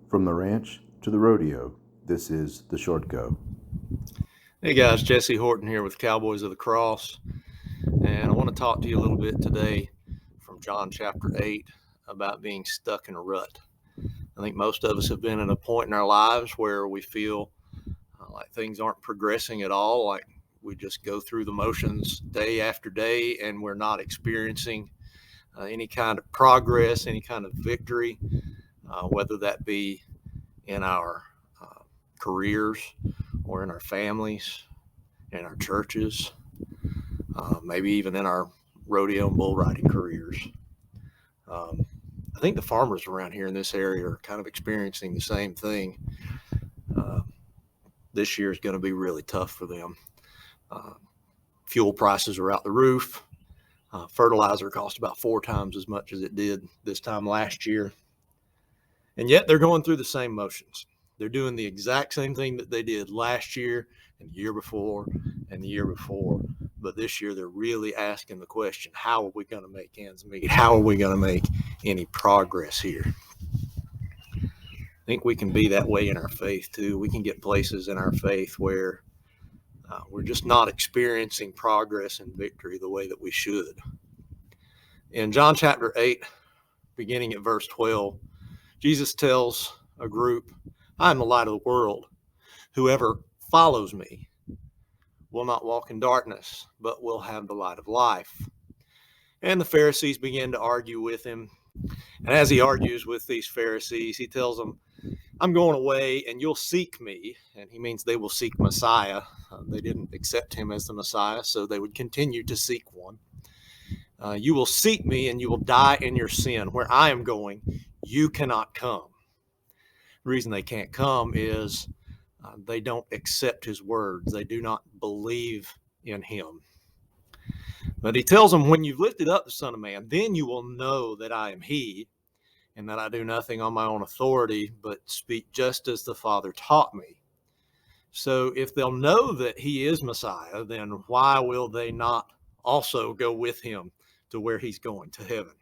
From the ranch to the rodeo, this is The Short Go. Hey guys, Jesse Horton here with Cowboys of the Cross, and I want to talk to you a little bit today from John chapter 8 about being stuck in a rut. I think most of us have been at a point in our lives where we feel like things aren't progressing at all, like we just go through the motions day after day and we're not experiencing any kind of progress, any kind of victory, whether that be in our careers or in our families, in our churches, maybe even in our rodeo and bull riding careers. I think the farmers around here in this area are kind of experiencing the same thing. Uh, this year is going to be really tough for them. Uh, Fuel prices are out the roof. Fertilizer cost about 4 times as much as it did this time last year. And yet they're going through the same motions. They're doing the exact same thing that they did last year and the year before and the year before. But this year they're really asking the question, how are we going to make ends meet? How are we going to make any progress here? I think we can be that way in our faith too. We can get places in our faith where we're just not experiencing progress and victory the way that we should. In John chapter 8, beginning at verse 12, Jesus tells a group, I am the light of the world. Whoever follows me will not walk in darkness, but will have the light of life. And the Pharisees begin to argue with him. And as he argues with these Pharisees, he tells them, I'm going away and you'll seek me. And he means they will seek Messiah. They didn't accept him as the Messiah, so they would continue to seek one. You will seek me and you will die in your sin. Where I am going, you cannot come. The reason they can't come is they don't accept his words. They do not believe in him. But he tells them, when you've lifted up the Son of Man, then you will know that I am he, and that I do nothing on my own authority, but speak just as the Father taught me. So if they'll know that he is Messiah, then why will they not also go with him to where he's going, to heaven?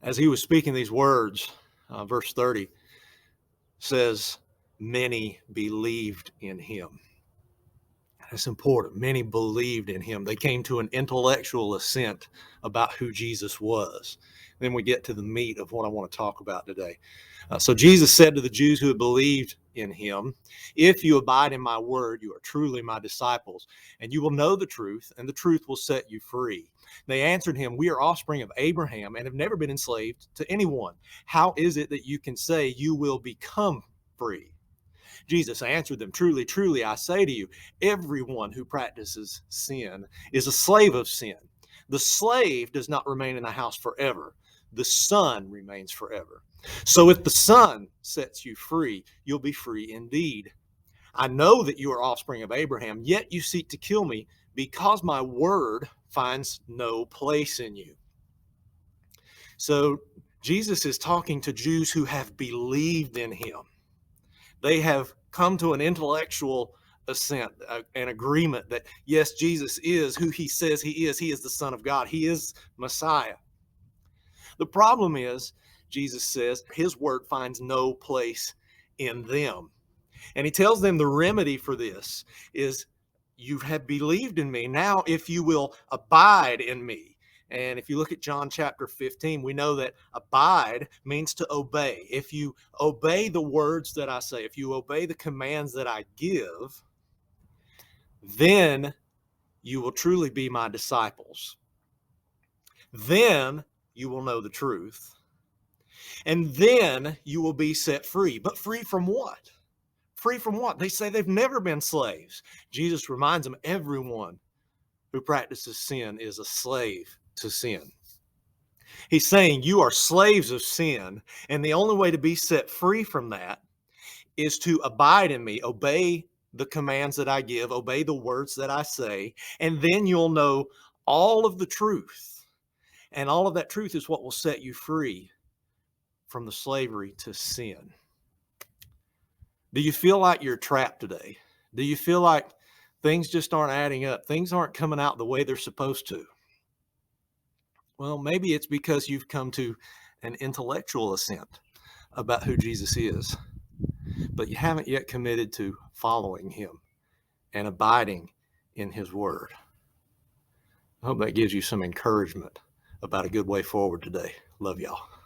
As he was speaking these words, verse 30 says, many believed in him. That's important. Many believed in him. They came to an intellectual assent about who Jesus was. Then we get to the meat of what I want to talk about today. So Jesus said to the Jews who had believed in him, if you abide in my word, you are truly my disciples, and you will know the truth, and the truth will set you free. They answered him, we are offspring of Abraham and have never been enslaved to anyone. How is it that you can say you will become free? Jesus answered them, truly, truly, I say to you, everyone who practices sin is a slave of sin. The slave does not remain in the house forever. The Son remains forever. So if the Son sets you free, you'll be free indeed. I know that you are offspring of Abraham, yet you seek to kill me because my word finds no place in you. So Jesus is talking to Jews who have believed in him. They have come to an intellectual assent, an agreement that, yes, Jesus is who he says he is. He is the Son of God. He is Messiah. The problem is, Jesus says, his word finds no place in them. And he tells them the remedy for this is, you have believed in me. Now, if you will abide in me. And if you look at John chapter 15, we know that abide means to obey. If you obey the words that I say, if you obey the commands that I give, then you will truly be my disciples. Then you will know the truth. And then you will be set free. But free from what? Free from what? They say they've never been slaves. Jesus reminds them, everyone who practices sin is a slave to sin. He's saying you are slaves of sin, and the only way to be set free from that is to abide in me, obey the commands that I give, obey the words that I say, and then you'll know all of the truth. And all of that truth is what will set you free from the slavery to sin. Do you feel like you're trapped today? Do you feel like things just aren't adding up? Things aren't coming out the way they're supposed to? Well, maybe it's because you've come to an intellectual assent. about who Jesus is, but you haven't yet committed to following him and abiding in his word. I hope that gives you some encouragement about a good way forward today. Love y'all.